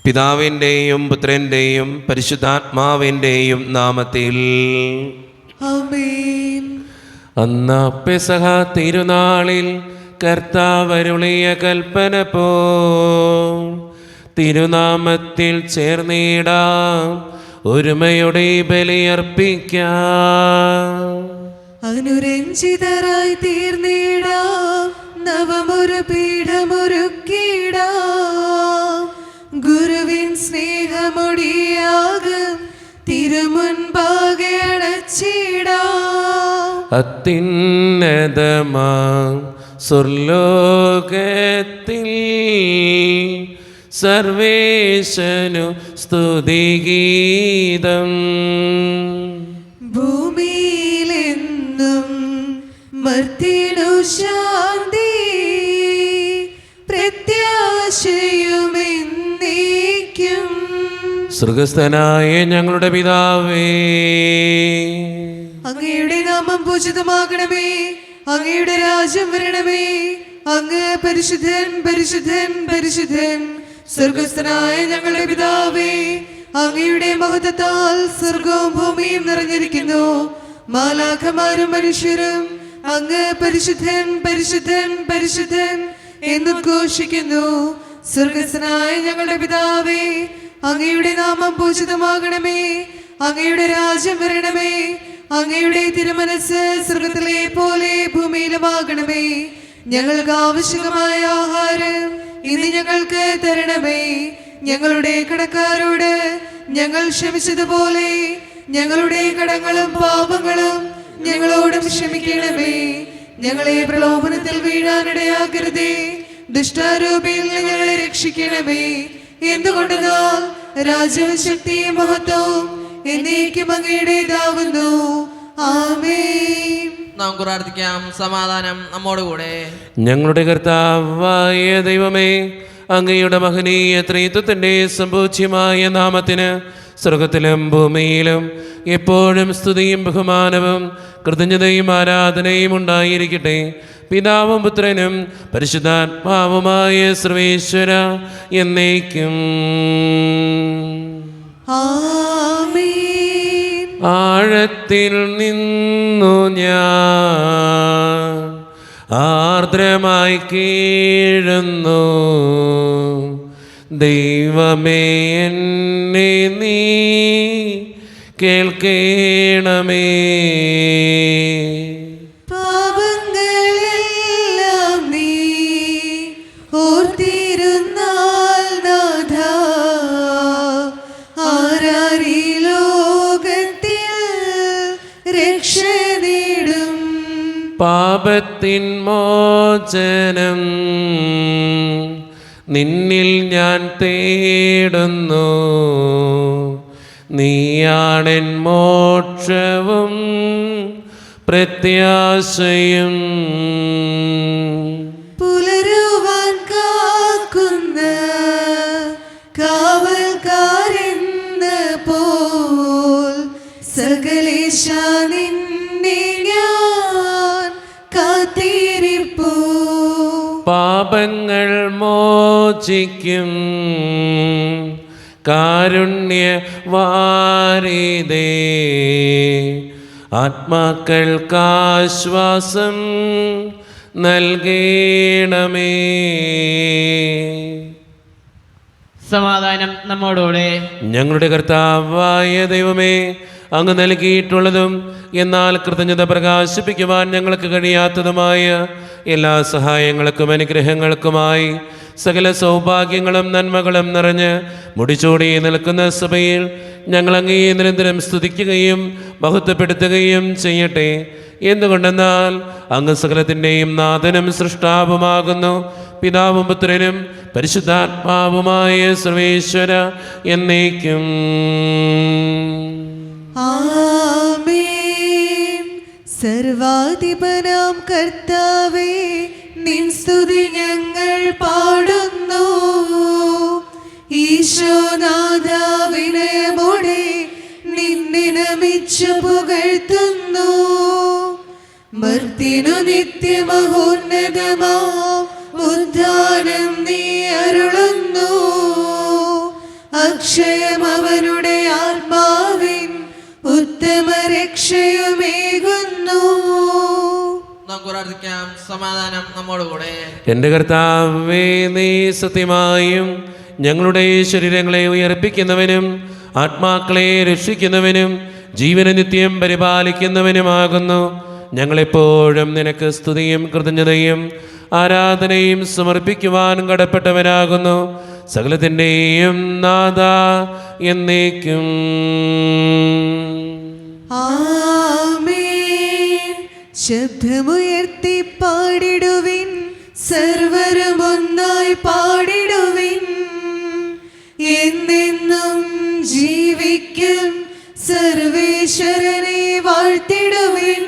പിതാവിൻ്റെയും പുത്രൻ്റെയും പരിശുദ്ധാത്മാവിൻ്റെയും നാമത്തിൽ ആമേൻ. അന്ന് പെസഹ തിരുനാളിൽ കർത്താവരുളിയ കൽപ്പന പോ തിരുനാമത്തിൽ ചേർന്നിടാം, ഒരുമയുടെ ബലിയർപ്പിക്കാം. അനുരഞ്ജിതരായി തീർന്നിടാം, നവമൊരു പീഠമൊരുക്കിടാം. ഗുരുവിൻ സ്നേഹമൊടിയാകും തിരുമുൻപാകെ അണച്ചിടാം. അത്യുന്നതമാം സ്വർലോകത്തിൽ സർവേശനു സ്തുതിഗീതം. ഭൂമിയിലെന്നും മർത്യനു ശാന്തി, പ്രത്യാശയുമെന്നേക്കും. സ്വർഗസ്ഥനായ ഞങ്ങളുടെ പിതാവേ, അങ്ങയുടെ നാമം പൂജിതമാകണമേ, അങ്ങയുടെ രാജ്യം വരണമേ. അങ്ങ് പരിശുദ്ധൻ പരിശുദ്ധൻ പരിശുദ്ധൻ. സ്വർഗസ്ഥനായ ഞങ്ങളുടെ പിതാവേ, അങ്ങയുടെ മഹത്വത്താൽ സ്വർഗവും ഭൂമിയും നിറഞ്ഞിരിക്കുന്നു. മാലാഖമാരും മനുഷ്യരും അങ്ങ് പരിശുദ്ധൻ പരിശുദ്ധൻ പരിശുദ്ധൻ എന്ന് ഘോഷിക്കുന്നു. സ്വർഗസ്ഥനായ ഞങ്ങളുടെ പിതാവേ, അങ്ങയുടെ നാമം പൂജിതമാകണമേ, അങ്ങയുടെ രാജ്യം വരണമേ. അങ്ങയുടെ തിരുമനസ് സ്വർഗത്തിലെ പോലെ ഭൂമിയിലുമാകണമേ. ഞങ്ങൾക്ക് ആവശ്യമായ ആഹാരം ഇന്ന് ഞങ്ങൾക്ക് തരണമേ. ഞങ്ങളുടെ കടക്കാരോട് ഞങ്ങൾ ക്ഷമിച്ചതുപോലെ ഞങ്ങളുടെ കടങ്ങളും പാപങ്ങളും ഞങ്ങളോടും ക്ഷമിക്കണമേ. ഞങ്ങളെ പ്രലോഭനത്തിൽ വീഴാനിടയാക്കരുതേ, ദുഷ്ടാരൂപിയിൽ ഞങ്ങളെ രക്ഷിക്കണമേ. എന്തുകൊണ്ടെന്നാൽ രാജ്യവും ശക്തിയും മഹത്വവും എന്നേക്കും അങ്ങയുടേതാകുന്നു. ആമേൻ. നാം പ്രാർത്ഥിക്കാം. സമാധാനം നമ്മോടുകൂടെ. ഞങ്ങളുടെ കർത്താവായ ദൈവമേ, അങ്ങയുടെ മഹനീയ ത്രിത്വത്തിൻ്റെ സമ്പൂജ്യമായ നാമത്തിന് സ്വർഗത്തിലും ഭൂമിയിലും എപ്പോഴും സ്തുതിയും ബഹുമാനവും കൃതജ്ഞതയും ആരാധനയും ഉണ്ടായിരിക്കട്ടെ. പിതാവും പുത്രനും പരിശുദ്ധാത്മാവുമായ സർവേശ്വര എന്നേക്കും. ആമേൻ. ആഴത്തിൽ നിന്നു ഞാൻ ആർദ്രമായി കീഴുന്നു, ദൈവമേ എന്നെ നീ കേൾക്കണമേ. പാപങ്ങളെല്ലാം നീ ഓർത്തിരുന്നാൽ നാഥാ, ആരാരീ ലോകത്തിൽ രക്ഷ നേടും. പാപത്തിൻ മോചനം നിന്നിൽ ഞാൻ തേടുന്നു, നീയാണെൻ മോക്ഷവും പ്രത്യാശയും. പുലരുവാൻ കാക്കുന്ന കാവൽക്കാരെന്ന പോൽ സകലേശ നിന്നെ ഞാൻ കാത്തിരിപ്പൂ. പാപങ്ങൾ മോചിക്കും കാരുണ്യവാരിതേ, ആത്മാക്കൾക്കാശ്വാസം നൽകണമേ. സമാധാനം നമ്മോടുകൂടെ. ഞങ്ങളുടെ കർത്താവായ ദൈവമേ, അങ്ങ് നൽകിയിട്ടുള്ളതും എന്നാൽ കൃതജ്ഞത പ്രകാശിപ്പിക്കുവാൻ ഞങ്ങൾക്ക് കഴിയാത്തതുമായ എല്ലാ സഹായങ്ങൾക്കും അനുഗ്രഹങ്ങൾക്കുമായി സകല സൗഭാഗ്യങ്ങളും നന്മകളും നിറഞ്ഞ് മുടിച്ചൂടി നിൽക്കുന്ന സഭയിൽ ഞങ്ങൾ അങ്ങേ നിരന്തരം സ്തുതിക്കുകയും മഹത്വപ്പെടുത്തുകയും ചെയ്യട്ടെ. എന്തുകൊണ്ടെന്നാൽ അങ്ങ് സകലത്തിൻ്റെയും നാഥനും സൃഷ്ടാവുമാകുന്നു. പിതാവും പുത്രനും പരിശുദ്ധാത്മാവുമായ സർവേശ്വര എന്നേക്കും. ആമേൻ. സർവാധിപനാം കർത്താവേ, നിൻ സ്തുതി ഞങ്ങൾ പാടുന്നു. ഈശോനാഥ, വിനയമോടെ നിന്നെ നമിച്ചു പുകഴ്ത്തുന്നു. മർത്യനു നിത്യമഹോന്നതമാം ഉദ്ധാനം നീ അരുളുന്നു. രക്ഷയുമേകുന്നു. നമുക്ക് പ്രാർത്ഥിക്കാം. സമാധാനം നമ്മോടുകൂടെ. എൻ്റെ കർത്താവേ, നീ സത്യമായും ഞങ്ങളുടെ ശരീരങ്ങളെ ഉയർപ്പിക്കുന്നവനും ആത്മാക്കളെ രക്ഷിക്കുന്നവനും ജീവന നിത്യം പരിപാലിക്കുന്നവനുമാകുന്നു. ഞങ്ങളെപ്പോഴും നിനക്ക് സ്തുതിയും കൃതജ്ഞതയും ആരാധനയും സമർപ്പിക്കുവാൻ കടപ്പെട്ടവനാകുന്നു. സകലത്തിൻ്റെയും നാഥ എന്നേക്കും. ആമേൻ. ശബ്ദമുയർത്തി പാടിടുവിൻ, സർവരും ഒന്നായി പാടിടുവിൻ. എന്നെന്നും ജീവിക്കും സർവേശ്വരനെ വാഴ്ത്തിടുവിൻ.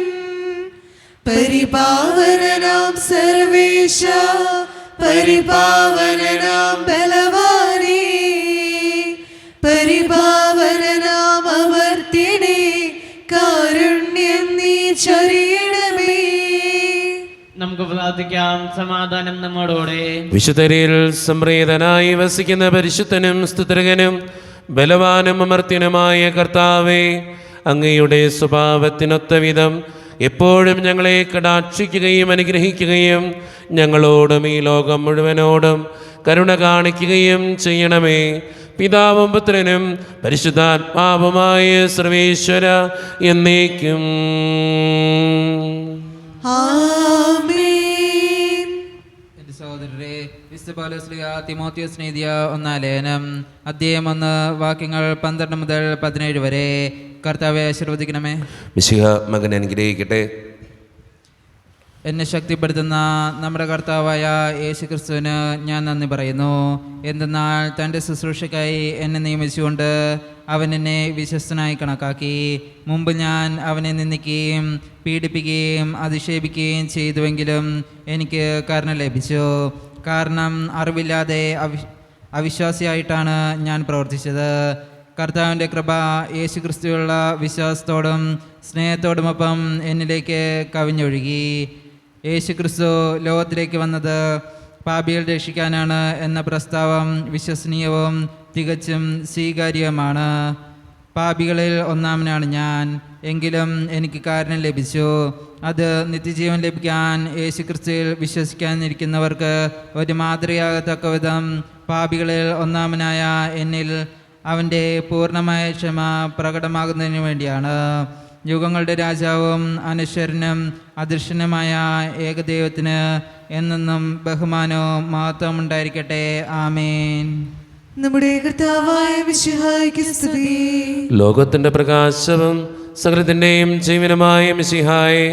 പരിപാവനനാം സർവേശ, പരിപാവനനാം ബലവാനേ, പരിപാവനനാം അമർത്യനേ, കാരുണ്യം നീ ചൊരിയണമേ. നമുക്ക് പ്രാർത്ഥിക്കാം. സമാധാനം നമ്മോടുകൂടെ. വിശുദ്ധരിൽ സംപ്രീതനായി വസിക്കുന്ന പരിശുദ്ധനും സ്തുതൃകനും ബലവാനും അമർത്യനുമായ കർത്താവേ, അങ്ങയുടെ സ്വഭാവത്തിനൊത്ത വിധം എപ്പോഴും ഞങ്ങളെ കടാക്ഷിക്കുകയും അനുഗ്രഹിക്കുകയും ഞങ്ങളോടും ഈ ലോകം മുഴുവനോടും കരുണ കാണിക്കുകയും ചെയ്യണമേ. പിതാവും പുത്രനും പരിശുദ്ധാത്മാവുമായ സർവേശ്വര എന്നേക്കും. ആമേൻ. എൻ്റെ സഹോദരരെ, വിശുദ്ധ പൗലോസ് ശ്ലീഹ തിമോത്തിയോസിന് എഴുതിയ 1 ലേഖനം അധ്യായം 1 വാക്യങ്ങൾ 12 മുതൽ 17 വരെ. കർത്താവെ ആശീർവദിക്കണമേ. മിശിഹ മകൻ അനുഗ്രഹിക്കട്ടെ. എന്നെ ശക്തിപ്പെടുത്തുന്ന നമ്മുടെ കർത്താവായ യേശു ക്രിസ്തുവിന് ഞാൻ നന്ദി പറയുന്നു. എന്തെന്നാൽ തൻ്റെ ശുശ്രൂഷയ്ക്കായി എന്നെ നിയമിച്ചുകൊണ്ട് അവൻ എന്നെ വിശ്വസ്തനായി കണക്കാക്കി. മുമ്പ് ഞാൻ അവനെ നിന്ദിക്കുകയും പീഡിപ്പിക്കുകയും അധിക്ഷേപിക്കുകയും ചെയ്തുവെങ്കിലും എനിക്ക് കരുണ ലഭിച്ചു. കാരണം അറിവില്ലാതെ അവിശ്വാസിയായിട്ടാണ് ഞാൻ പ്രവർത്തിച്ചത്. കർത്താവിൻ്റെ കൃപ യേശു ക്രിസ്തുവിലുള്ള വിശ്വാസത്തോടും സ്നേഹത്തോടുമൊപ്പം എന്നിലേക്ക് കവിഞ്ഞൊഴുകി. യേശു ക്രിസ്തു ലോകത്തിലേക്ക് വന്നത് പാപികൾ രക്ഷിക്കാനാണ് എന്ന പ്രസ്താവം വിശ്വസനീയവും തികച്ചും സ്വീകാര്യവുമാണ്. പാപികളിൽ ഒന്നാമനാണ് ഞാൻ. എങ്കിലും എനിക്ക് കാരണം ലഭിച്ചു. അത് നിത്യജീവൻ ലഭിക്കാൻ യേശു ക്രിസ്തുവിൽ വിശ്വസിക്കാനിരിക്കുന്നവർക്ക് ഒരു മാതൃകയാകത്തക്ക വിധം പാപികളിൽ ഒന്നാമനായ എന്നിൽ അവൻ്റെ പൂർണ്ണമായ ക്ഷമ പ്രകടമാകുന്നതിന് വേണ്ടിയാണ്. യുഗങ്ങളുടെ രാജാവും അനശ്വരനും അദൃശ്യനുമായ ഏകദൈവത്തിന് എന്നെന്നും ബഹുമാനവും മഹത്വവും ഉണ്ടായിരിക്കട്ടെ. ആമേൻ. നമ്മുടെ കർത്താവായ മിശിഹായ്ക്ക് സ്തുതി. ലോകത്തിൻ്റെ പ്രകാശവും സകലത്തിൻ്റെയും ജീവനുമായ മിശിഹായെ,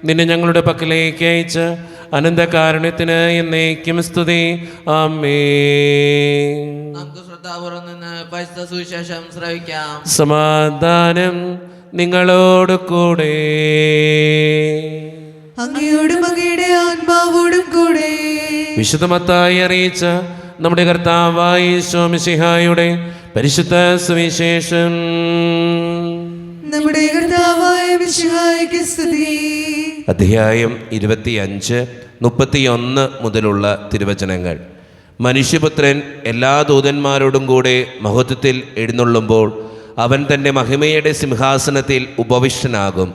നിന്നെ ഞങ്ങളുടെ പക്കലേക്ക് അയച്ച അനന്തകാരുണ്യത്തിന് എന്നേക്കും സ്തുതി. ആമേൻ. നമുക്ക് ശ്രദ്ധാപൂർവം നിന്ന് പരിശുദ്ധ സുവിശേഷം ശ്രവിക്കാം. സമാധാനം നിങ്ങളോട് കൂടെ. അങ്ങയോടും അങ്ങയുടെ ആത്മാവോടും കൂടെ. വിശുദ്ധ മത്തായി അറിയിച്ച നമ്മുടെ കർത്താവായ യേശു മിശിഹായുടെ പരിശുദ്ധ സുവിശേഷം. നമ്മുടെ കർത്താവായ മിശിഹായ്ക്ക് സ്തുതി. അധ്യായം 25, 31 മുതലുള്ള തിരുവചനങ്ങൾ. മനുഷ്യപുത്രൻ എല്ലാ ദൂതന്മാരോടും കൂടെ മഹത്വത്തിൽ എഴുന്നള്ളുമ്പോൾ അവൻ തൻ്റെ മഹിമയുടെ സിംഹാസനത്തിൽ ഉപവിഷ്ടനാകും.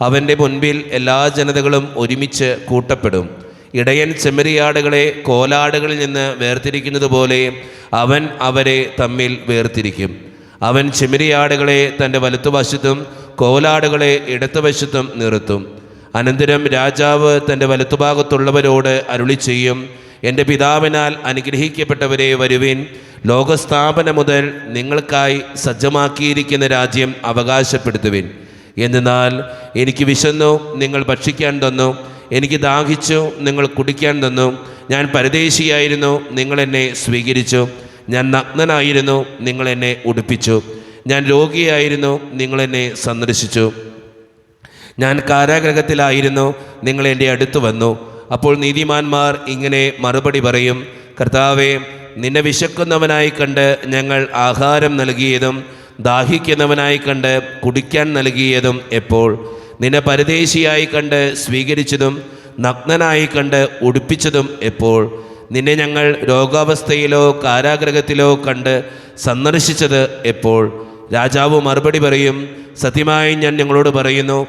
അവൻ്റെ മുൻപിൽ എല്ലാ ജനതകളും ഒരുമിച്ച് കൂട്ടപ്പെടും. ഇടയൻ ചെമ്മരിയാടുകളെ കോലാടുകളിൽ നിന്ന് വേർതിരിക്കുന്നത് പോലെ അവൻ അവരെ തമ്മിൽ വേർതിരിക്കും. അവൻ ചെമ്മരിയാടുകളെ തൻ്റെ വലത്തുവശത്തും കോലാടുകളെ ഇടത്തുവശത്തും നിർത്തും. അനന്തരം രാജാവ് തൻ്റെ വലത്തുഭാഗത്തുള്ളവരോട് അരുളി ചെയ്യും, എൻ്റെ പിതാവിനാൽ അനുഗ്രഹിക്കപ്പെട്ടവരെ വരുവിൻ, ലോകസ്ഥാപനം മുതൽ നിങ്ങൾക്കായി സജ്ജമാക്കിയിരിക്കുന്ന രാജ്യം അവകാശപ്പെടുത്തുവിൻ. എന്നാൽ എനിക്ക് വിശന്നു, നിങ്ങൾ ഭക്ഷിക്കാൻ തന്നു. എനിക്ക് ദാഹിച്ചു, നിങ്ങൾ കുടിക്കാൻ തന്നു. ഞാൻ പരദേശിയായിരുന്നു, നിങ്ങൾ എന്നെ സ്വീകരിച്ചു. ഞാൻ നഗ്നനായിരുന്നു, നിങ്ങൾ എന്നെ ഉടുപ്പിച്ചു. ഞാൻ രോഗിയായിരുന്നു, നിങ്ങൾ എന്നെ സന്ദർശിച്ചു. ഞാൻ കാരാഗൃഹത്തിലായിരുന്നു, നിങ്ങൾ എൻ്റെ അടുത്ത് വന്നു. അപ്പോൾ നീതിമാന്മാർ ഇങ്ങനെ മറുപടി പറയും, കർത്താവേ, നിന്നെ വിശക്കുന്നവനായി കണ്ട് ഞങ്ങൾ ആഹാരം നൽകിയതും ദാഹിക്കുന്നവനായി കണ്ട് കുടിക്കാൻ നൽകിയതും എപ്പോൾ? നിന്നെ പരദേശിയായി കണ്ട് സ്വീകരിച്ചതും നഗ്നനായി കണ്ട് ഉടുപ്പിച്ചതും എപ്പോൾ? നിന്നെ ഞങ്ങൾ രോഗാവസ്ഥയിലോ കാരാഗൃഹത്തിലോ കണ്ട് സന്ദർശിച്ചത് എപ്പോൾ? രാജാവ് മറുപടി പറയും, സത്യമായി ഞാൻ നിങ്ങളോട് പറയുന്നു,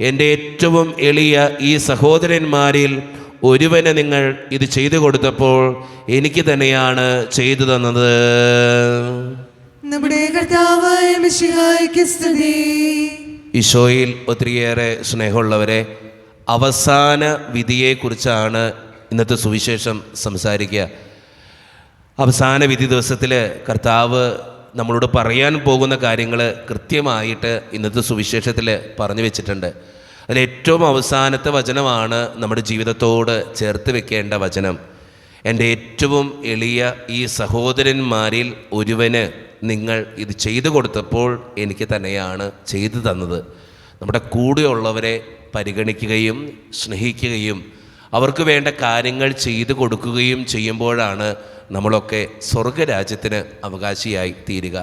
എൻ്റെ ഏറ്റവും എളിയ ഈ സഹോദരന്മാരിൽ ഒരുവന് നിങ്ങൾ ഇത് ചെയ്തു കൊടുത്തപ്പോൾ എനിക്ക് തന്നെയാണ് ചെയ്തു തന്നത്. നമ്മുടെ കർത്താവായ മിശിഹായ്ക്ക് സ്തുതി. ഈശോയിൽ ഒത്തിരിയേറെ സ്നേഹമുള്ളവരെ, അവസാന വിധിയെക്കുറിച്ചാണ് ഇന്നത്തെ സുവിശേഷം സംസാരിക്കുക. അവസാന വിധി ദിവസത്തിൽ കർത്താവ് നമ്മളോട് പറയാൻ പോകുന്ന കാര്യങ്ങൾ കൃത്യമായിട്ട് ഇന്നത്തെ സുവിശേഷത്തിൽ പറഞ്ഞു വെച്ചിട്ടുണ്ട്. അതിലേറ്റവും അവസാനത്തെ വചനമാണ് നമ്മുടെ ജീവിതത്തോട് ചേർത്ത് വെക്കേണ്ട വചനം. എൻ്റെ ഏറ്റവും എളിയ ഈ സഹോദരന്മാരിൽ ഒരുവന് നിങ്ങൾ ഇത് ചെയ്തു കൊടുത്തപ്പോൾ എനിക്ക് തന്നെയാണ് ചെയ്തു തന്നത്. നമ്മുടെ കൂടെയുള്ളവരെ പരിഗണിക്കുകയും സ്നേഹിക്കുകയും അവർക്ക് വേണ്ട കാര്യങ്ങൾ ചെയ്തു കൊടുക്കുകയും ചെയ്യുമ്പോഴാണ് നമ്മളൊക്കെ സ്വർഗരാജ്യത്തിന് അവകാശിയായി തീരുക.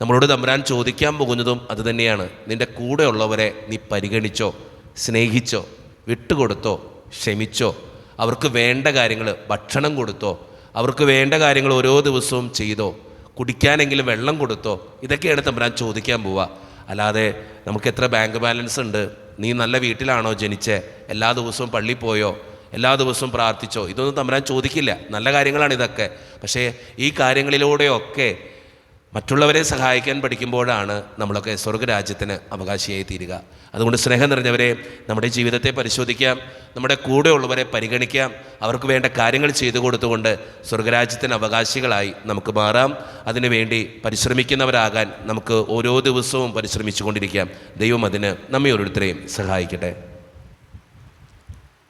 നമ്മളോട് തമ്പുരാൻ ചോദിക്കാൻ പോകുന്നതും അതുതന്നെയാണ്. നിൻ്റെ കൂടെയുള്ളവരെ നീ പരിഗണിച്ചോ, സ്നേഹിച്ചോ, വിട്ടുകൊടുത്തോ, ക്ഷമിച്ചോ, അവർക്ക് വേണ്ട കാര്യങ്ങൾ ഭക്ഷണം കൊടുത്തോ, അവർക്ക് വേണ്ട കാര്യങ്ങൾ ഓരോ ദിവസവും ചെയ്തോ, കുടിക്കാനെങ്കിലും വെള്ളം കൊടുത്തോ? ഇതൊക്കെയാണ് തമ്പുരാൻ ചോദിക്കാൻ പോവുക. അല്ലാതെ നമുക്ക് എത്ര ബാങ്ക് ബാലൻസ് ഉണ്ട്, നീ നല്ല വീട്ടിലാണോ ജനിച്ചേ, എല്ലാ ദിവസവും പള്ളിയിൽ പോയോ, എല്ലാ ദിവസവും പ്രാർത്ഥിച്ചോ, ഇതൊന്നും തമ്പുരാൻ ചോദിക്കില്ല. നല്ല കാര്യങ്ങളാണ് ഇതൊക്കെ. പക്ഷേ ഈ കാര്യങ്ങളിലൂടെയൊക്കെ മറ്റുള്ളവരെ സഹായിക്കാൻ പഠിക്കുമ്പോഴാണ് നമ്മളൊക്കെ സ്വർഗരാജ്യത്തിന് അവകാശിയായി തീരുക. അതുകൊണ്ട് സ്നേഹം നിറഞ്ഞവരെ, നമ്മുടെ ജീവിതത്തെ പരിശോധിക്കാം, നമ്മുടെ കൂടെയുള്ളവരെ പരിഗണിക്കാം, അവർക്ക് വേണ്ട കാര്യങ്ങൾ ചെയ്തു കൊടുത്തുകൊണ്ട് സ്വർഗരാജ്യത്തിന് അവകാശികളായി നമുക്ക് മാറാം. അതിനുവേണ്ടി പരിശ്രമിക്കുന്നവരാകാൻ നമുക്ക് ഓരോ ദിവസവും പരിശ്രമിച്ചു കൊണ്ടിരിക്കാം. ദൈവം അതിന് നമ്മെ ഓരോരുത്തരെയും സഹായിക്കട്ടെ.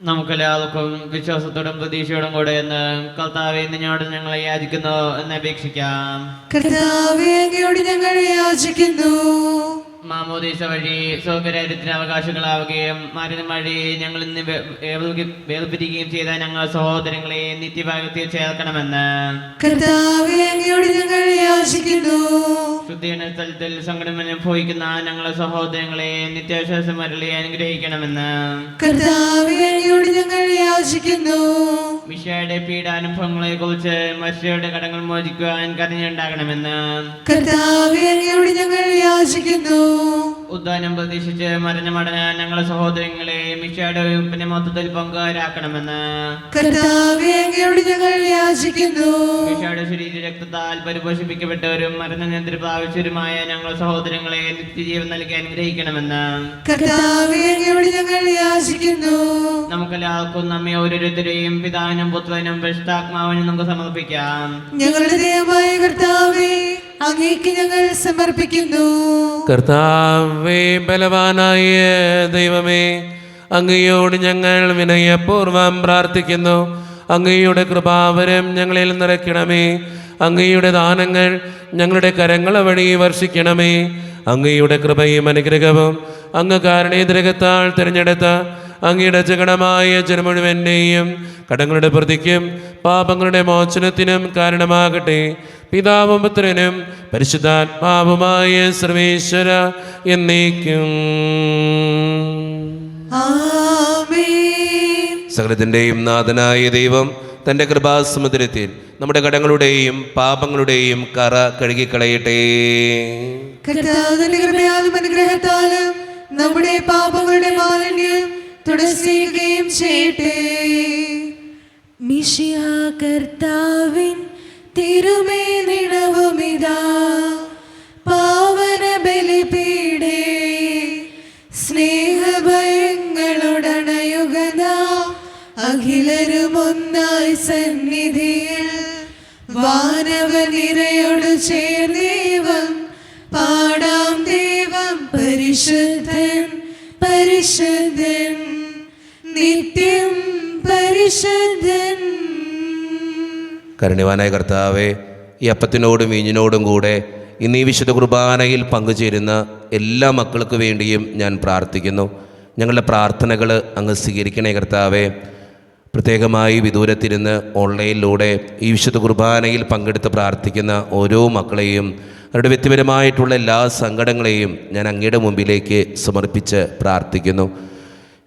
നമുക്കെല്ലാവർക്കും വിശ്വാസത്തോടും പ്രതീക്ഷയോടും കൂടെ എന്ന് കർത്താവേ നിന്നോട് ഞങ്ങളെ യാചിക്കുന്നു എന്ന് അപേക്ഷിക്കാം. കർത്താവേ അങ്ങയോട് ഞങ്ങൾ യാചിക്കുന്നു. മാമോദീസ വഴി സ്വർഗരാജ്യത്തിന് അവകാശങ്ങളാവുകയും മരണം വഴി ഞങ്ങൾ ഇന്ന് വേർപിരിക്കുകയും ചെയ്ത ഞങ്ങൾ സഹോദരങ്ങളെ നിത്യഭാഗത്തിൽ ചേർക്കണമെന്ന് കർത്താവേ അങ്ങയോട് ഞങ്ങൾ യാചിക്കുന്നു. ശുദ്ധീകരണ സ്ഥലത്തിൽ സങ്കടം അനുഭവിക്കുന്ന ഞങ്ങളെ സഹോദരങ്ങളെ നിത്യാശ്വാസം വരളി അനുഗ്രഹിക്കണമെന്ന് കർത്താവേ അങ്ങയോട് ഞങ്ങൾ യാചിക്കുന്നു. മിശിഹായുടെ പീഡാനുഭവങ്ങളെ കുറിച്ച് മനുഷ്യരുടെ കടങ്ങൾ മോചിക്കുവാൻ കരുണയുണ്ടാകണമെന്ന് കർത്താവേ അങ്ങയോട് ഞങ്ങൾ യാചിക്കുന്നു. ഉദ്ധാനം പ്രതീക്ഷിച്ച് മരണമടഞ്ഞാൻ ഞങ്ങളെ സഹോദരങ്ങളെ മിശിഹായുടെ ഉയർപ്പിന്റെ മൊത്തത്തിൽ പങ്കുകാരാക്കണമെന്ന് കർത്താവേ അങ്ങയോട് ഞങ്ങൾ യാചിക്കുന്നു. മിശിഹായുടെ ശരീര രക്തത്താൽ പരിപോഷിപ്പിക്കപ്പെട്ടവരും മരണനിയന്ത്രി പ്രാവശ്യരുമായ ഞങ്ങളെ സഹോദരങ്ങളെ നിത്യജീവൻ നൽകി അനുഗ്രഹിക്കണമെന്ന് കർത്താവേ അങ്ങയോട് ഞങ്ങൾ യാചിക്കുന്നു. നമുക്കെല്ലാവർക്കും നമ്മെ ഓരോരുത്തരെയും പിതാവിനും പുത്രനും പരിശുദ്ധാത്മാവിനും നമുക്ക് സമർപ്പിക്കാം. ഞങ്ങളുടെ ദൈവമായ കർത്താവേ അങ്ങേക്ക് ഞങ്ങൾ സമർപ്പിക്കുന്നു. കർത്താവേ, ബലവാനായ ദൈവമേ, അങ്ങയോട് ഞങ്ങൾ വിനയപൂർവം പ്രാർത്ഥിക്കുന്നു. അങ്ങയുടെ കൃപാവരം ഞങ്ങളിൽ നിറയ്ക്കണമേ. അങ്ങയുടെ ദാനങ്ങൾ ഞങ്ങളുടെ കരങ്ങൾ വഴി വർഷിക്കണമേ. അങ്ങയുടെ കൃപയും അനുഗ്രഹവും അങ്ങ് കാരുണ്യദ്രകത്താൽ തിരഞ്ഞെടുത്ത അങ്ങയുടെ ജഗണമായ ജനം മുഴുവൻ്റെയും കടങ്ങളുടെ പ്രതിക്കും പാപങ്ങളുടെ മോചനത്തിനും കാരണമാകട്ടെ. പിതാവും പുത്രനും പരിശുദ്ധാത്മാവുമായ സർവേശ്വര എന്നേക്കും ആമേൻ. സകലത്തിൻ്റെയും നാഥനായ ദൈവം തൻ്റെ കൃപാസമുദ്രത്തിൽ നമ്മുടെ കടങ്ങളുടെയും പാപങ്ങളുടെയും കറ കഴുകിക്കളയട്ടെ. കർത്താവിന്റെ കൃപയാലും അനുഗ്രഹത്താലും നമ്മുടെ പാപങ്ങളുടെ മാലിന്യം തുടച്ചുകയും ചെയ്യട്ടെ. മിശിഹാ കർത്താവിൻ തിരുമേനിടവുമിതാ പാവന ബലിപീഠേ സ്നേഹഭയങ്ങളുടണയുക നാം അഖിലരും ഒന്നായി സന്നിധിയിൽ വാനവനിരയോട് ചേർന്നേവം പാടാം ദൈവം പരിശുദ്ധൻ പരിശുദ്ധൻ നിത്യം പരിശുദ്ധൻ. കരുണ്യവാനായ കർത്താവേ, ഈ അപ്പത്തിനോടും വീഞ്ഞിനോടും കൂടെ ഇന്ന് ഈ വിശുദ്ധ കുർബാനയിൽ പങ്കുചേരുന്ന എല്ലാ മക്കൾക്ക് വേണ്ടിയും ഞാൻ പ്രാർത്ഥിക്കുന്നു. ഞങ്ങളുടെ പ്രാർത്ഥനകൾ അങ്ങ് സ്വീകരിക്കണേ കർത്താവേ. പ്രത്യേകമായി വിദൂരത്തിരുന്ന് ഓൺലൈനിലൂടെ ഈ വിശുദ്ധ കുർബാനയിൽ പങ്കെടുത്ത് പ്രാർത്ഥിക്കുന്ന ഓരോ മക്കളെയും അവരുടെ വ്യക്തിപരമായിട്ടുള്ള എല്ലാ സങ്കടങ്ങളെയും ഞാൻ അങ്ങയുടെ മുമ്പിലേക്ക് സമർപ്പിച്ച് പ്രാർത്ഥിക്കുന്നു.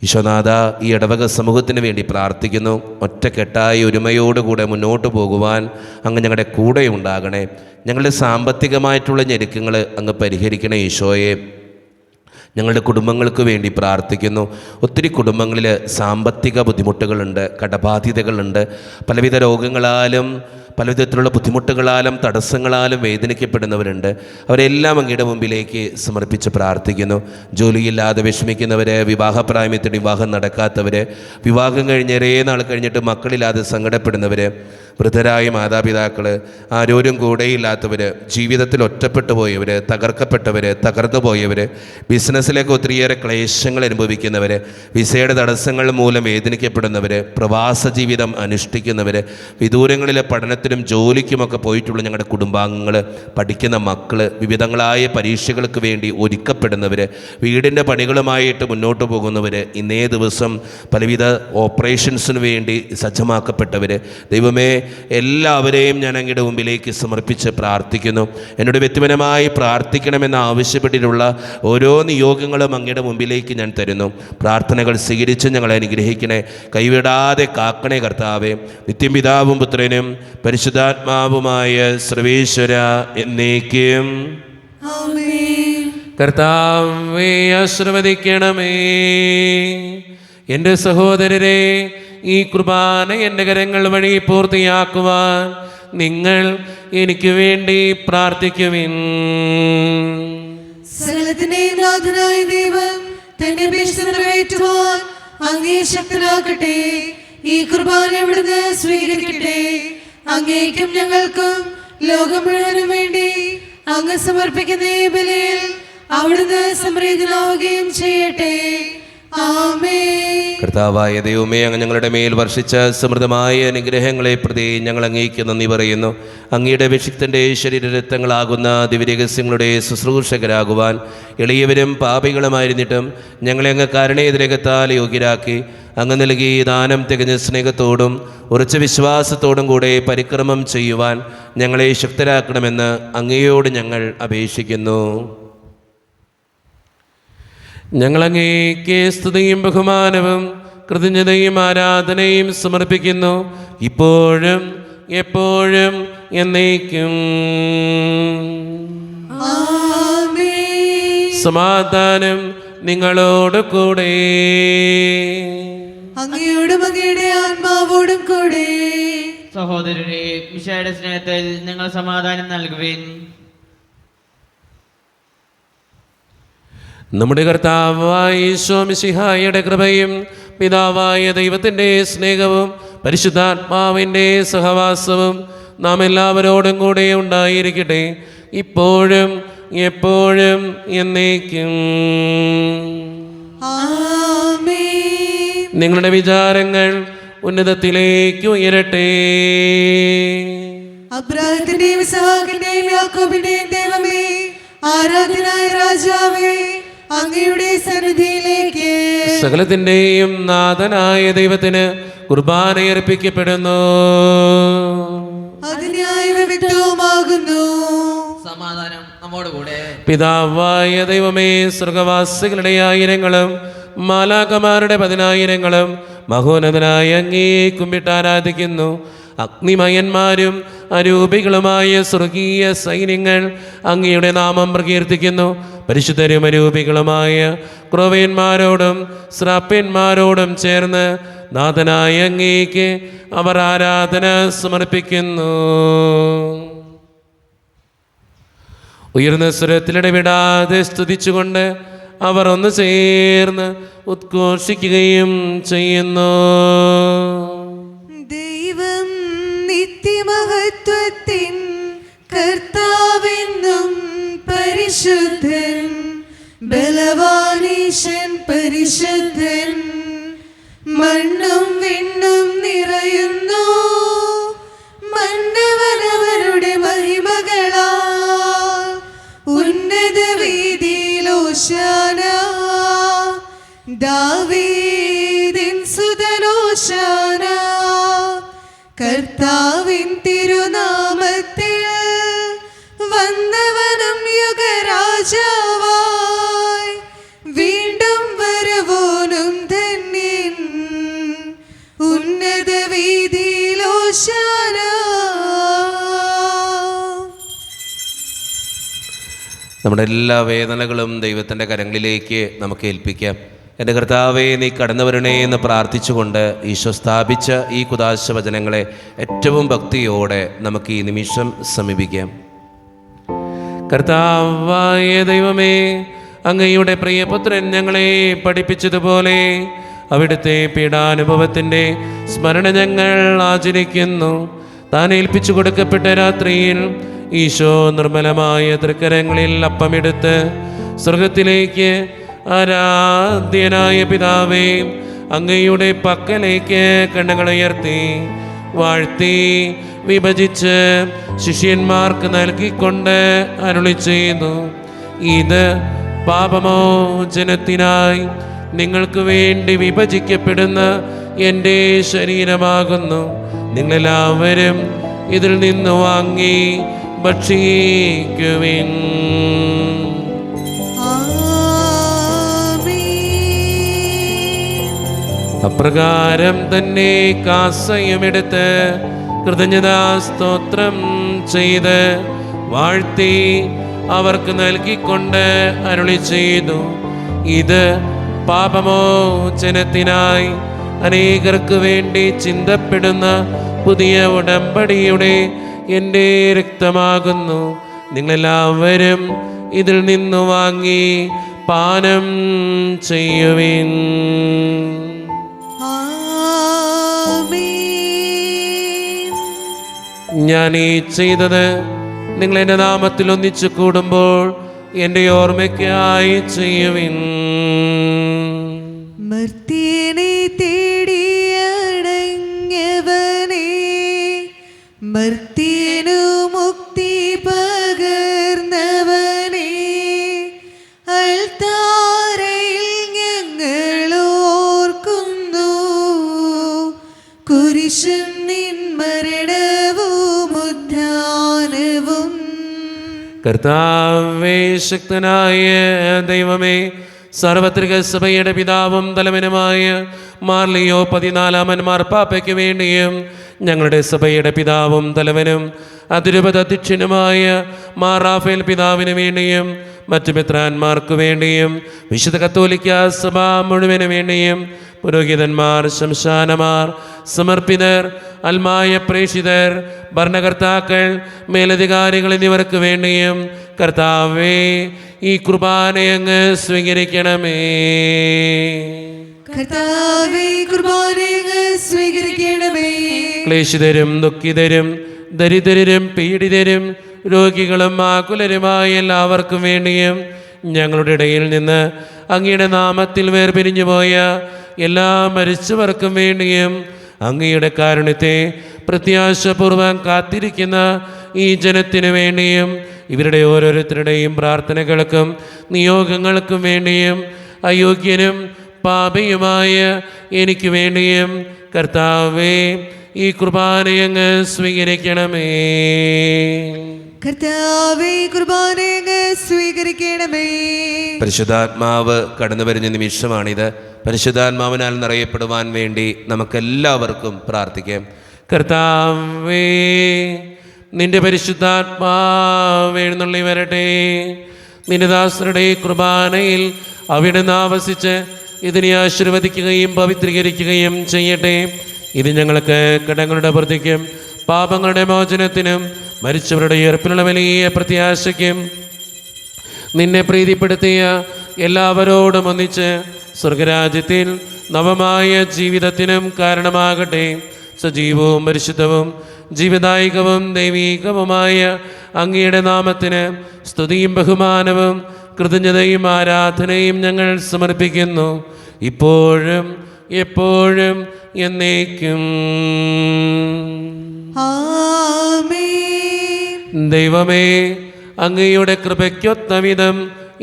ഈശോനാഥ, ഈ ഇടവക സമൂഹത്തിന് വേണ്ടി പ്രാർത്ഥിക്കുന്നു. ഒറ്റക്കെട്ടായി ഒരുമയോടുകൂടെ മുന്നോട്ട് പോകുവാൻ അങ്ങ് ഞങ്ങളുടെ കൂടെ ഉണ്ടാകണേ. ഞങ്ങളുടെ സാമ്പത്തികമായിട്ടുള്ള ഞെരുക്കങ്ങൾ അങ്ങ് പരിഹരിക്കണേ ഈശോയെ. ഞങ്ങളുടെ കുടുംബങ്ങൾക്ക് വേണ്ടി പ്രാർത്ഥിക്കുന്നു. ഒത്തിരി കുടുംബങ്ങളിൽ സാമ്പത്തിക ബുദ്ധിമുട്ടുകളുണ്ട്, കടബാധ്യതകളുണ്ട്, പലവിധ രോഗങ്ങളാലും പലവിധത്തിലുള്ള ബുദ്ധിമുട്ടുകളാലും തടസ്സങ്ങളാലും വേദനിക്കപ്പെടുന്നവരുണ്ട്. അവരെല്ലാം അങ്ങയുടെ മുമ്പിലേക്ക് സമർപ്പിച്ച് പ്രാർത്ഥിക്കുന്നു. ജോലിയില്ലാതെ വിഷമിക്കുന്നവർ, വിവാഹപ്രായത്തിൽ വിവാഹം നടക്കാത്തവർ, വിവാഹം കഴിഞ്ഞ് ഏറെ നാൾ കഴിഞ്ഞിട്ട് മക്കളില്ലാതെ സങ്കടപ്പെടുന്നവർ, വൃദ്ധരായ മാതാപിതാക്കൾ, ആരോരും കൂടെയില്ലാത്തവർ, ജീവിതത്തിൽ ഒറ്റപ്പെട്ടു പോയവർ, തകർക്കപ്പെട്ടവർ, തകർന്നു പോയവർ, ബിസിനസ്സിലേക്ക് ഒത്തിരിയേറെ ക്ലേശങ്ങൾ അനുഭവിക്കുന്നവർ, വിസയുടെ തടസ്സങ്ങൾ മൂലം വേദനിക്കപ്പെടുന്നവർ, പ്രവാസ ജീവിതം അനുഷ്ഠിക്കുന്നവർ, വിദൂരങ്ങളിലെ പഠനത്തിനും ജോലിക്കുമൊക്കെ പോയിട്ടുള്ള ഞങ്ങളുടെ കുടുംബാംഗങ്ങൾ, പഠിക്കുന്ന മക്കൾ, വിവിധങ്ങളായ പരീക്ഷകൾക്ക് വേണ്ടി ഒരുക്കപ്പെടുന്നവർ, വീടിൻ്റെ പണികളുമായിട്ട് മുന്നോട്ട് പോകുന്നവർ, ഇന്നേ ദിവസം പലവിധ ഓപ്പറേഷൻസിന് വേണ്ടി സജ്ജമാക്കപ്പെട്ടവർ, ദൈവമേ, എല്ലാവരെയും ഞാൻ അങ്ങയുടെ മുമ്പിലേക്ക് സമർപ്പിച്ച് പ്രാർത്ഥിക്കുന്നു. എന്നോട് വ്യക്തിപരമായി പ്രാർത്ഥിക്കണമെന്ന് ആവശ്യപ്പെട്ടിട്ടുള്ള ഓരോ നിയോഗങ്ങളും അങ്ങയുടെ മുമ്പിലേക്ക് ഞാൻ തരുന്നു. പ്രാർത്ഥനകൾ സ്വീകരിച്ച് ഞങ്ങളെ അനുഗ്രഹിക്കണേ, കൈവിടാതെ കാക്കണേ കർത്താവേ. നിത്യം പിതാവും പുത്രനും പരിശുദ്ധാത്മാവുമായ സർവേശ്വര എന്നേക്കും. കർത്താവേ, ആശീർവദിക്കണമേ. എൻ്റെ സഹോദരരെ, ഈ കുർബാന എൻ്റെ കരങ്ങൾ വഴി പൂർത്തിയാക്കുവാൻ നിങ്ങൾ എനിക്ക് വേണ്ടി പ്രാർത്ഥിക്കുവിൻ. സകലത്തിന്റെയും നാഥനായ ദൈവം തന്റെ അപേക്ഷ നിറവേറ്റുവാൻ അങ്ങേ ശക്തനാക്കട്ടെ. ഈ കുർബാന ഇവിടുന്ന് സ്വീകരിക്കട്ടെ. അങ്ങേക്കും ഞങ്ങൾക്കും ലോകം മുഴുവനും വേണ്ടി അങ്ങ് സമർപ്പിക്കുന്ന ഈ ബലിയിൽ അവിടുന്ന് സംപ്രീതനാവുകയും ചെയ്യട്ടെ. കർത്താവായ ദൈവമേ, അങ്ങ് ഞങ്ങളുടെ മേൽ വർഷിച്ച സമൃദ്ധമായ അനുഗ്രഹങ്ങളെ പ്രതി ഞങ്ങൾ അങ്ങേക്ക് നന്ദി പറയുന്നു. അങ്ങയുടെ അഭിഷിക്തൻ്റെ ശരീരരക്തങ്ങളാകുന്ന ദിവ്യരഹസ്യങ്ങളുടെ ശുശ്രൂഷകരാകുവാൻ എളിയവരും പാപികളുമായിരുന്നിട്ടും ഞങ്ങളെ അങ്ങ് കാരുണ്യരകത്താൽ യോഗ്യരാക്കി അങ്ങ് നൽകി ദാനം തികഞ്ഞ സ്നേഹത്തോടും ഉറച്ച വിശ്വാസത്തോടും കൂടെ പരിക്രമം ചെയ്യുവാൻ ഞങ്ങളെ ശക്തരാക്കണമെന്ന് അങ്ങയോട് ഞങ്ങൾ അപേക്ഷിക്കുന്നു. ഞങ്ങളങ്ങേക്ക് സ്തുതിയും ബഹുമാനവും കൃതജ്ഞതയും ആരാധനയും സമർപ്പിക്കുന്നു, ഇപ്പോഴും എപ്പോഴും എന്നേക്കും. സമാധാനം നിങ്ങളോട് കൂടെ. അങ്ങയോടും അങ്ങയുടെ ആത്മാവോടും കൂടെ. സഹോദരരെ, മിശിഹായുടെ സ്നേഹത്തിൽ നിങ്ങൾ സമാധാനം നൽകുവിൻ. നമ്മുടെ കർത്താവായ ഈശോ മിശിഹായുടെ കൃപയും പിതാവായ ദൈവത്തിൻ്റെ സ്നേഹവും പരിശുദ്ധാത്മാവിൻ്റെ സഹവാസവും നാം എല്ലാവരോടും കൂടെ ഉണ്ടായിരിക്കട്ടെ, ഇപ്പോഴും എപ്പോഴും എന്നേക്കും. നിങ്ങളുടെ വിചാരങ്ങൾ ഉന്നതത്തിലേക്ക് ഉയരട്ടെ. അബ്രാഹത്തിന്റെയും ഇസ്ഹാക്കിന്റെയും യാക്കോബിന്റെയും ദൈവമേ, ആരാധനായ രാജാവേ, അങ്ങയുടെ സന്നിധിയിലേക്ക് സകലത്തിന്റെയും നാഥനായ ദൈവത്തിന് കുർബാനയർപ്പിക്കപ്പെടുന്നു. അതിന്യായവുമാകുന്നു. സമാധാനം നമ്മോടുകൂടെ. പിതാവായ ദൈവമേ, സ്വർഗവാസികളുടെ ആയിരങ്ങളും മാലാകമാരുടെ 10,000ങ്ങളും മഹോന്നതനായ അങ്ങേ കുമ്പിട്ട് ആരാധിക്കുന്നു. അഗ്നിമയന്മാരും അരൂപികളുമായ സ്വർഗീയ സൈന്യങ്ങൾ അങ്ങയുടെ നാമം പ്രകീർത്തിക്കുന്നു. പരിശുദ്ധരും അരൂപികളുമായ ക്രോവ്യന്മാരോടും ശ്രാപ്യന്മാരോടും ചേർന്ന് നാഥനായ അങ്ങേക്ക് അവർ ആരാധന സമർപ്പിക്കുന്നു. ഉയർന്ന സ്വരത്തിലിടവിടാതെ സ്തുതിച്ചുകൊണ്ട് അവർ ഒന്ന് ചേർന്ന് ഉദ്ഘോഷിക്കുകയും ചെയ്യുന്നു. ദൈവം നിത്യമഹത്വത്തിൻ കർത്താവെന്നും പരിശുദ്ധൻ, ബലവാനീശൻ പരിശുദ്ധൻ. മണ്ണും വിണ്ണും നിറയുന്നു മന്നവനവരുടെ മഹിമകളാൽ. ഉന്നത വീതിയിൽ ഓശാന, ദാവീദിൻ സുതനോശാന. കർത്താവിൻ തിരുനാമത്തിൽ വന്നവനും യുഗരാജാവായി വീണ്ടും വരവോനും ധന്യൻ. നമ്മുടെ എല്ലാ വേദനകളും ദൈവത്തിൻ്റെ കരങ്ങളിലേക്ക് നമുക്ക് ഏൽപ്പിക്കാം. എൻ്റെ കർത്താവേ, നീ കടന്നു വരണേ എന്ന് പ്രാർത്ഥിച്ചുകൊണ്ട് ഈശോ സ്ഥാപിച്ച ഈ കുദാശ വചനങ്ങളെ ഏറ്റവും ഭക്തിയോടെ നമുക്ക് ഈ നിമിഷം സമീപിക്കാം. കർത്താവായ ദൈവമേ, അങ്ങയുടെ പ്രിയപുത്രൻ ഞങ്ങളെ പഠിപ്പിച്ചതുപോലെ അവിടുത്തെ പീഡാനുഭവത്തിൻ്റെ സ്മരണ ഞങ്ങൾ ആചരിക്കുന്നു. താൻ ഏൽപ്പിച്ചു കൊടുക്കപ്പെട്ട രാത്രിയിൽ ഈശോ നിർമ്മലമായ തൃക്കരങ്ങളിൽ അപ്പമെടുത്ത് സ്വർഗത്തിലേക്ക് ആരാധ്യനായ പിതാവേ, അങ്ങയുടെ പക്കലേക്ക് കണ്ണുകളുയർത്തി വാഴ്ത്തി വിഭജിച്ച് ശിഷ്യന്മാർക്ക് നൽകിക്കൊണ്ട് അരുളി ചെയ്തു, ഇത് പാപമോചനത്തിനായി നിങ്ങൾക്ക് വേണ്ടി വിഭജിക്കപ്പെടുന്ന എൻ്റെ ശരീരമാകുന്നു. നിങ്ങളെല്ലാവരും ഇതിൽ നിന്ന് വാങ്ങി ഭക്ഷിക്കുവിൻ. അപ്രകാരം തന്നെ കാസയുമെടുത്ത് കൃതജ്ഞതാ സ്തോത്രം ചെയ്ത് വാഴ്ത്തി അവർക്ക് നൽകിക്കൊണ്ട് അരുളി ചെയ്തു, ഇത് പാപമോചനത്തിനായി അനേകർക്ക് വേണ്ടി ചിന്തപ്പെടുന്ന പുതിയ ഉടമ്പടിയുടെ എൻ്റെ രക്തമാകുന്നു. നിങ്ങളെല്ലാവരും ഇതിൽ നിന്ന് വാങ്ങി പാനം ചെയ്യുവിൻ. ഞാൻ ഈ ചെയ്തത് നിങ്ങൾ എൻ്റെ നാമത്തിൽ ഒന്നിച്ചു കൂടുമ്പോൾ എൻ്റെ ഓർമ്മയ്ക്കായി ചെയ്യുവിൻ. മർത്യനെ തേടിയടങ്ങിയവനെ, മർത്യനു മുക്തി പകർന്നവനെ, അൾത്താരയിൽ ഞങ്ങൾ ഓർക്കുന്നു. കുരിശും നിൻ മരണവും ഉദ്ധാനവും. കർത്താവേ, ശക്തനായ ദൈവമേ, സാർവത്രിക സഭയുടെ പിതാവും തലവനുമായ മാർ ലിയോ 14 മാർപ്പാപ്പയ്ക്ക് വേണ്ടിയും ഞങ്ങളുടെ സഭയുടെ പിതാവും തലവനും അതിരൂപത അധ്യക്ഷനുമായ മാർ റാഫേൽ പിതാവിന് വേണ്ടിയും മറ്റു മെത്രാന്മാർക്ക് വേണ്ടിയും വിശുദ്ധ കത്തോലിക്ക സഭ മുഴുവന് വേണ്ടിയും പുരോഹിതന്മാർ, ശംശാനമാർ, സമർപ്പിതർ, അൽമായ പ്രേക്ഷിതർ, ഭരണകർത്താക്കൾ, മേലധികാരികൾ എന്നിവർക്ക് വേണ്ടിയും കർത്താവേ, ഈ കുർബാനയങ്ങ് സ്വീകരിക്കണമേ. കർത്താവേ, കുർബാനയങ്ങ് സ്വീകരിക്കണമേ. ക്ലേശിതരും ദുഃഖിതരും ദരിദ്രരും പീഡിതരും രോഗികളും ആകുലരുമായ എല്ലാവർക്കും വേണ്ടിയും ഞങ്ങളുടെ ഇടയിൽ നിന്ന് അങ്ങയുടെ നാമത്തിൽ വേർപിരിഞ്ഞു പോയ എല്ലാ മരിച്ചവർക്കും വേണ്ടിയും അങ്ങയുടെ കാരുണ്യത്തെ പ്രത്യാശപൂർവം കാത്തിരിക്കുന്ന ഈ ജനത്തിനു വേണ്ടിയും ഇവരുടെ ഓരോരുത്തരുടെയും പ്രാർത്ഥനകൾക്കും നിയോഗങ്ങൾക്കും വേണ്ടിയും അയോഗ്യനും പാപിയുമായ എനിക്ക് വേണ്ടിയും കർത്താവേ, ഈ കുർബാനയങ്ങ് സ്വീകരിക്കണമേ. കർത്താവേ, കുർബാനയങ്ങ് സ്വീകരിക്കണമേ. പരിശുദ്ധാത്മാവ് കടന്നു വരുന്ന നിമിഷമാണിത്. പരിശുദ്ധാത്മാവിനാൽ നിറയപ്പെടുവാൻ വേണ്ടി നമുക്കെല്ലാവർക്കും പ്രാർത്ഥിക്കാം. കർത്താവേ, നിന്റെ പരിശുദ്ധാത്മാവ് എഴുന്നള്ളി വരട്ടെ. നിന്റെ ദാസരുടെ കുർബാനയിൽ അവിടുന്ന് ആവസിച്ച് ഇതിനെ ആശീർവദിക്കുകയും പവിത്രീകരിക്കുകയും ചെയ്യട്ടെ. ഇത് ഞങ്ങൾക്ക് കടങ്ങളുടെ പ്രതിക്കും പാപങ്ങളുടെ മോചനത്തിനും മരിച്ചവരുടെ ഉയർപ്പിനുള്ള വലിയ പ്രത്യാശയ്ക്കും നിന്നെ പ്രീതിപ്പെടുത്തിയ എല്ലാവരോടും ഒന്നിച്ച് സ്വർഗരാജ്യത്തിൽ നവമായ ജീവിതത്തിനും കാരണമാകട്ടെ. സജീവവും പരിശുദ്ധവും ജീവദായകവും ദൈവീകവുമായ അങ്ങയുടെ നാമത്തിന് സ്തുതിയും ബഹുമാനവും കൃതജ്ഞതയും ആരാധനയും ഞങ്ങൾ സമർപ്പിക്കുന്നു, ഇപ്പോഴും എപ്പോഴും എന്നേക്കും. ആമേൻ. ദൈവമേ, അങ്ങയുടെ കൃപയ്ക്കൊത്ത വിധം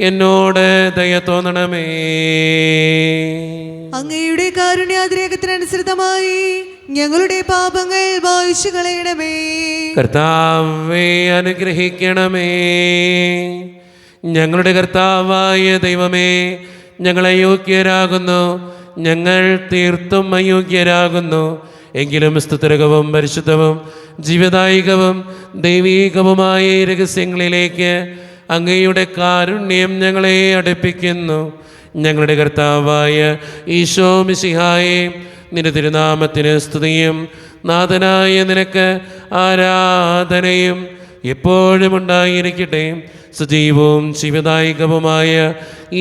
എന്നോട് ദയ തോന്നണമേ. അങ്ങയുടെ കാരുണ്യാതിരേകത്തിനനുസൃതമായി ഞങ്ങളുടെ പാപങ്ങൾ വായിച്ചു കളയണമേ. കർത്താവേ, അനുഗ്രഹിക്കണമേ. ഞങ്ങളുടെ കർത്താവായ ദൈവമേ, ഞങ്ങൾ അയോഗ്യരാകുന്നു, ഞങ്ങൾ തീർത്തും അയോഗ്യരാകുന്നു. എങ്കിലും സ്തുതിർഹവും പരിശുദ്ധവും ജീവദായികവും ദൈവീകവുമായ ഈ രഹസ്യങ്ങളിലേക്ക് അങ്ങയുടെ കാരുണ്യം ഞങ്ങളെ അടുപ്പിക്കുന്നു. ഞങ്ങളുടെ കർത്താവായ ഈശോ മിശിഹായെ, നിന്റെ തിരുനാമത്തിന് സ്തുതിയും നാഥനായ നിനക്ക് ആരാധനയും എപ്പോഴും ഉണ്ടായിരിക്കട്ടെ. സജീവവും ജീവദായകവുമായ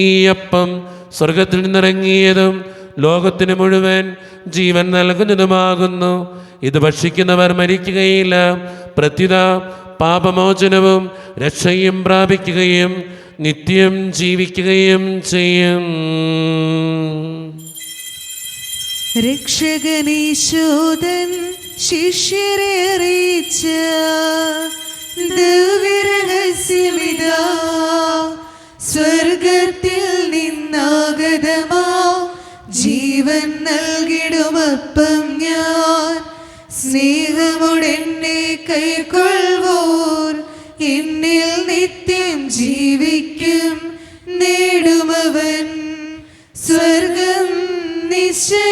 ഈ അപ്പം സ്വർഗത്തിൽ നിന്നിറങ്ങിയതും ലോകത്തിന് മുഴുവൻ ജീവൻ നൽകുന്നതുമാകുന്നു. ഇത് ഭക്ഷിക്കുന്നവർ മരിക്കുകയില്ല, പ്രത്യുത പാപമോചനവും രക്ഷയും പ്രാപിക്കുകയും നിത്യം ജീവിക്കുകയും ചെയ്യും. രക്ഷകനീശോദൻ ശിഷ്യരെ അറിയിച്ച ദിവ്യരഹസ്യമിതാ, സ്വർഗത്തിൽ നിന്നാഗതമാ ജീവൻ നൽകിടുമപ്പം ഞാൻ. സ്നേഹമുടെന്നെ കൈക്കൊള്ളുവോർ എന്നിൽ നിത്യം ജീവിക്കും, നേടുമവൻ സ്വർഗം നിശ്ചയമായി.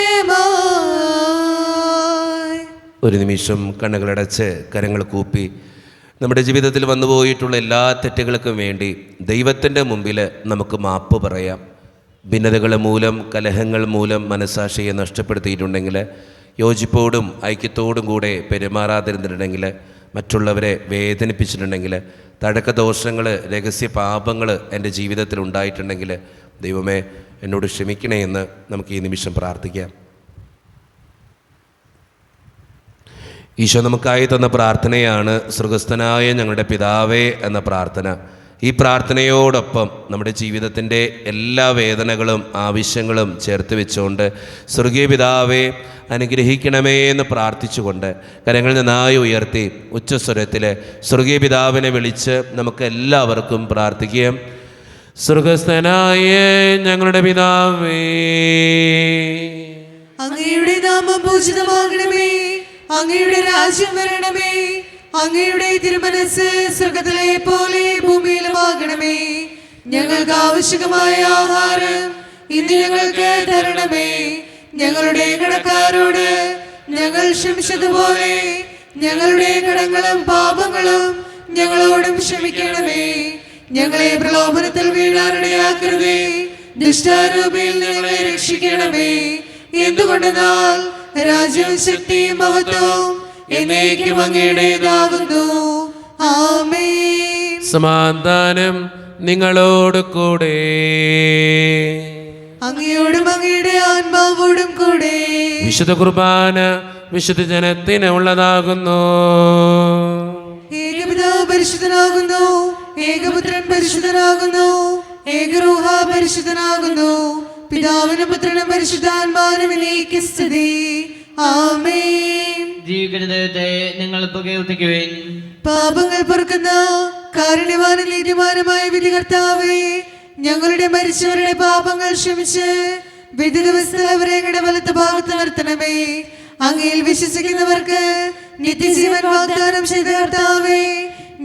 ഒരു നിമിഷം കണ്ണുകളടച്ച് കരങ്ങൾ കൂപ്പി നമ്മുടെ ജീവിതത്തിൽ വന്നുപോയിട്ടുള്ള എല്ലാ തെറ്റുകൾക്കും വേണ്ടി ദൈവത്തിൻ്റെ മുമ്പിൽ നമുക്ക് മാപ്പ് പറയാം. ഭിന്നതകൾ മൂലം, കലഹങ്ങൾ മൂലം മനസ്സാക്ഷിയെ നഷ്ടപ്പെടുത്തിയിട്ടുണ്ടെങ്കിൽ, യോജിപ്പോടും ഐക്യത്തോടും കൂടെ പെരുമാറാതിരുന്നിട്ടുണ്ടെങ്കിൽ, മറ്റുള്ളവരെ വേദനിപ്പിച്ചിട്ടുണ്ടെങ്കിൽ, തഴക്കദോഷങ്ങൾ, രഹസ്യ പാപങ്ങൾ എൻ്റെ ജീവിതത്തിൽ ഉണ്ടായിട്ടുണ്ടെങ്കിൽ, ദൈവമേ എന്നോട് ക്ഷമിക്കണേ എന്ന് നമുക്ക് ഈ നിമിഷം പ്രാർത്ഥിക്കാം. ഈശോ നമുക്കായി തന്ന പ്രാർത്ഥനയാണ് സ്വർഗസ്ഥനായ ഞങ്ങളുടെ പിതാവേ എന്ന പ്രാർത്ഥന. ഈ പ്രാർത്ഥനയോടൊപ്പം നമ്മുടെ ജീവിതത്തിൻ്റെ എല്ലാ വേദനകളും ആവശ്യങ്ങളും ചേർത്ത് വെച്ചുകൊണ്ട് സ്വർഗീയ പിതാവേ അനുഗ്രഹിക്കണമേ എന്ന് പ്രാർത്ഥിച്ചുകൊണ്ട് കരങ്ങൾ നന്നായി ഉയർത്തി ഉച്ചസ്വരത്തിൽ സ്വർഗീയ പിതാവിനെ വിളിച്ച് നമുക്ക് എല്ലാവർക്കും പ്രാർത്ഥിക്കാം. സ്വർഗസ്ഥനായ ഞങ്ങളുടെ പിതാവേ, അങ്ങയുടെ നാമം പൂജിതമാകണമേ, അങ്ങയുടെ രാജ്യം വരണമേ, അങ്ങയുടെ തിരുമനസ് സ്വർഗത്തിലെ പോലെ ഭൂമിയിലുമാകണമേ. ഞങ്ങൾക്ക് ആവശ്യമായ ആഹാരം ഇന്ന് ഞങ്ങൾക്ക് തരണമേ. ഞങ്ങളുടെ കടക്കാരോട് ഞങ്ങൾ ക്ഷമിച്ചതുപോലെ ഞങ്ങളുടെ കടങ്ങളും പാപങ്ങളും ഞങ്ങളോടും ക്ഷമിക്കണമേ. ഞങ്ങളെ പ്രലോഭനത്തിൽ വീഴാനിടയാക്കരുതേ, ദുഷ്ടാരൂപിയിൽ ഞങ്ങളെ രക്ഷിക്കണമേ. എന്തുകൊണ്ടെന്നാൽ രാജ്യവും ശക്തിയും മഹത്വവും എന്നേക്കും അങ്ങയുടേതാകുന്നു. ആമേൻ. സമാധാനം നിങ്ങളോട് കൂടെ. അങ്ങയോടും അങ്ങയുടെ ആത്മാവോടും കൂടെ. വിശുദ്ധ കുർബാന വിശുദ്ധ ജനത്തിന് ഉള്ളതാകുന്നു. ഏകപിതാവ് പരിശുദ്ധനാകുന്നു, ഏകപുത്രൻ പരിശുദ്ധനാകുന്നു, ഏകരൂഹ പരിശുദ്ധനാകുന്നു. പിതാവിനും പുത്രനും പരിശുദ്ധാത്മാവിനും എന്നേക്ക് സ്തുതി. ആമേൻ. ജീവിക്കുന്ന ദൈവത്തെ നിങ്ങൾ പ്രകീർത്തിക്കുവിൻ. പാപങ്ങൾ പൊറുക്കുന്ന കാരുണ്യവാനും നീതിമാനുമായ വിധികർത്താവേ, ഞങ്ങളുടെ മരിച്ചവരുടെ പാപങ്ങൾ ക്ഷമിച്ച് വിധി ദിവസത്തിൽ അവരെ ഞങ്ങളുടെ വലത്ത് ഭാഗത്ത് നിർത്തണമേ. അങ്ങയിൽ വിശ്വസിക്കുന്നവർക്ക് നിത്യജീവൻ വാഗ്ദാനം ചെയ്ത കർത്താവേ,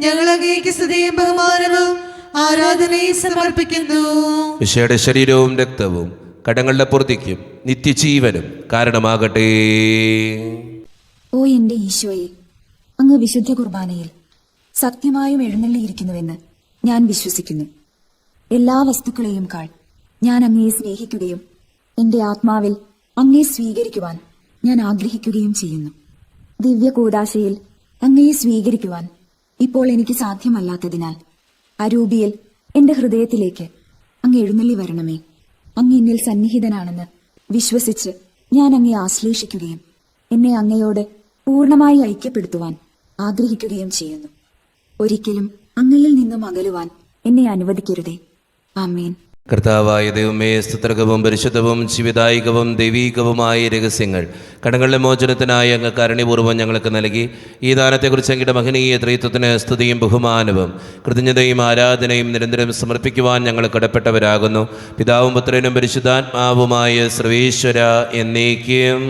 ഞങ്ങൾ അങ്ങേക്ക് സ്തുതിയും ബഹുമാനവും ആരാധനയും സമർപ്പിക്കുന്നു. ഈശോയുടെ ശരീരവും രക്തവും കടങ്ങളുടെ പൂർത്തിക്കും നിത്യജീവനും കാരണമാകട്ടെ. ഓ എന്റെ ഈശോയെ, അങ്ങ് വിശുദ്ധ കുർബാനയിൽ സത്യമായും എഴുന്നള്ളിയിരിക്കുന്നുവെന്ന് ഞാൻ വിശ്വസിക്കുന്നു. എല്ലാ വസ്തുക്കളെയും കാൾ ഞാൻ അങ്ങയെ സ്നേഹിക്കുകയും എന്റെ ആത്മാവിൽ അങ്ങയെ സ്വീകരിക്കുവാൻ ഞാൻ ആഗ്രഹിക്കുകയും ചെയ്യുന്നു. ദിവ്യ കൂദാശയിൽ അങ്ങയെ സ്വീകരിക്കുവാൻ ഇപ്പോൾ എനിക്ക് സാധ്യമല്ലാത്തതിനാൽ അരൂപിയിൽ എന്റെ ഹൃദയത്തിലേക്ക് അങ്ങ് എഴുന്നള്ളി വരണമേ. അങ്ങ് എന്നിൽ സന്നിഹിതനാണെന്ന് വിശ്വസിച്ച് ഞാൻ അങ്ങയെ ആശ്ലേഷിക്കുകയും എന്നെ അങ്ങയോട് പൂർണ്ണമായി ഐക്യപ്പെടുത്തുവാൻ ആഗ്രഹിക്കുകയും ചെയ്യുന്നു. ഒരിക്കലും അങ്ങയിൽ നിന്നും അകലുവാൻ എന്നെ അനുവദിക്കരുതേ. ആമേൻ. കർത്താവായ ദൈവമേ, സ്തുത്യർഹവും പരിശുദ്ധവും ജീവദായികവും ദൈവീകവുമായ രഹസ്യങ്ങൾ കടങ്ങളുടെ മോചനത്തിനായി അങ്ങ് കാരുണ്യപൂർവ്വം ഞങ്ങൾക്ക് നൽകി. ഈ ദാനത്തെക്കുറിച്ച് അങ്ങയുടെ മഹനീയ ത്രിത്വത്തിന് സ്തുതിയും ബഹുമാനവും കൃതജ്ഞതയും ആരാധനയും നിരന്തരം സമർപ്പിക്കുവാൻ ഞങ്ങൾ കടപ്പെട്ടവരാകുന്നു. പിതാവും പുത്രനും പരിശുദ്ധാത്മാവുമായ സർവേശ്വര എന്നേക്കും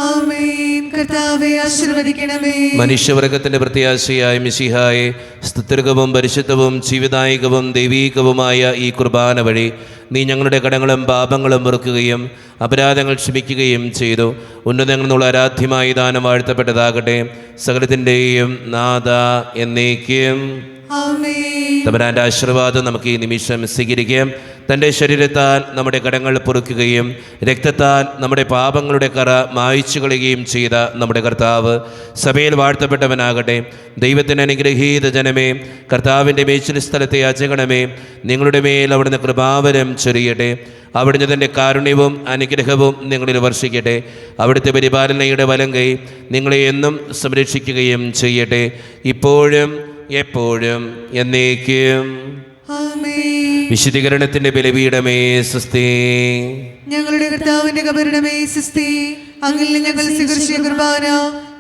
ആമേൻ. കർത്താവേ ആശീർവദിക്കണമേ. മനുഷ്യവർഗത്തിന്റെ പ്രത്യാശയായ മിശിഹായെ, സ്തുത്യർഹവും പരിശുദ്ധവും ജീവദായികവും ദൈവീകവുമായ ഈ കുർബാന വഴി നീ ഞങ്ങളുടെ കടങ്ങളും പാപങ്ങളും പൊറുക്കുകയും അപരാധങ്ങൾ ക്ഷമിക്കുകയും ചെയ്തു. ഉന്നതങ്ങളിൽ നിന്നുള്ള ആരാധ്യമായ ദാനം വാഴ്ത്തപ്പെട്ടതാകട്ടെ. സകലത്തിൻ്റെയും നാഥ എന്നേക്കും ആമേൻ. തമ്പുരാന്റെ ആശീർവാദം നമുക്ക് ഈ നിമിഷം സ്വീകരിക്കാം. തൻ്റെ ശരീരത്താൽ നമ്മുടെ കടങ്ങൾ പൊറുക്കുകയും രക്തത്താൽ നമ്മുടെ പാപങ്ങളുടെ കറ മായ്ച്ചു കളയുകയും ചെയ്ത നമ്മുടെ കർത്താവ് സഭയിൽ വാഴ്ത്തപ്പെട്ടവനാകട്ടെ. ദൈവത്തിന് അനുഗ്രഹീത ജനമേ, കർത്താവിൻ്റെ മേച്ചിൽ സ്ഥലത്തെ യാചകണമേ, നിങ്ങളുടെ മേൽ അവിടുന്ന് കൃപാവരം ചൊരിയട്ടെ. അവിടുന്ന് തൻ്റെ കാരുണ്യവും അനുഗ്രഹവും നിങ്ങളിൽ വർഷിക്കട്ടെ. അവിടുത്തെ പരിപാലനയുടെ വലം കൈ നിങ്ങളെ എന്നും സംരക്ഷിക്കുകയും ചെയ്യട്ടെ, ഇപ്പോഴും എപ്പോഴും എന്നേക്കും. ആമേൻ. വിശുദ്ധീകരണത്തിന്റെ ബലിപീഠമേ സ്വസ്തി. ഞങ്ങളുടെ കർത്താവിന്റെ കബറിടമേ സ്വസ്തി. അങ്ങിൽ നിന്ന് ഞങ്ങൾ സ്വീകരിച്ച കുർബാന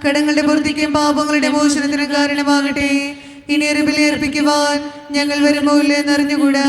കടങ്ങളുടെ പൂർത്തിക്കും പാപങ്ങളുടെ മോചനത്തിനും കാരണമാകട്ടെ. ഇനി ഒരു ബലി അർപ്പിക്കുവാൻ ഞങ്ങൾ വരുമോ ഇല്ലെന്ന് അറിഞ്ഞുകൂടാ.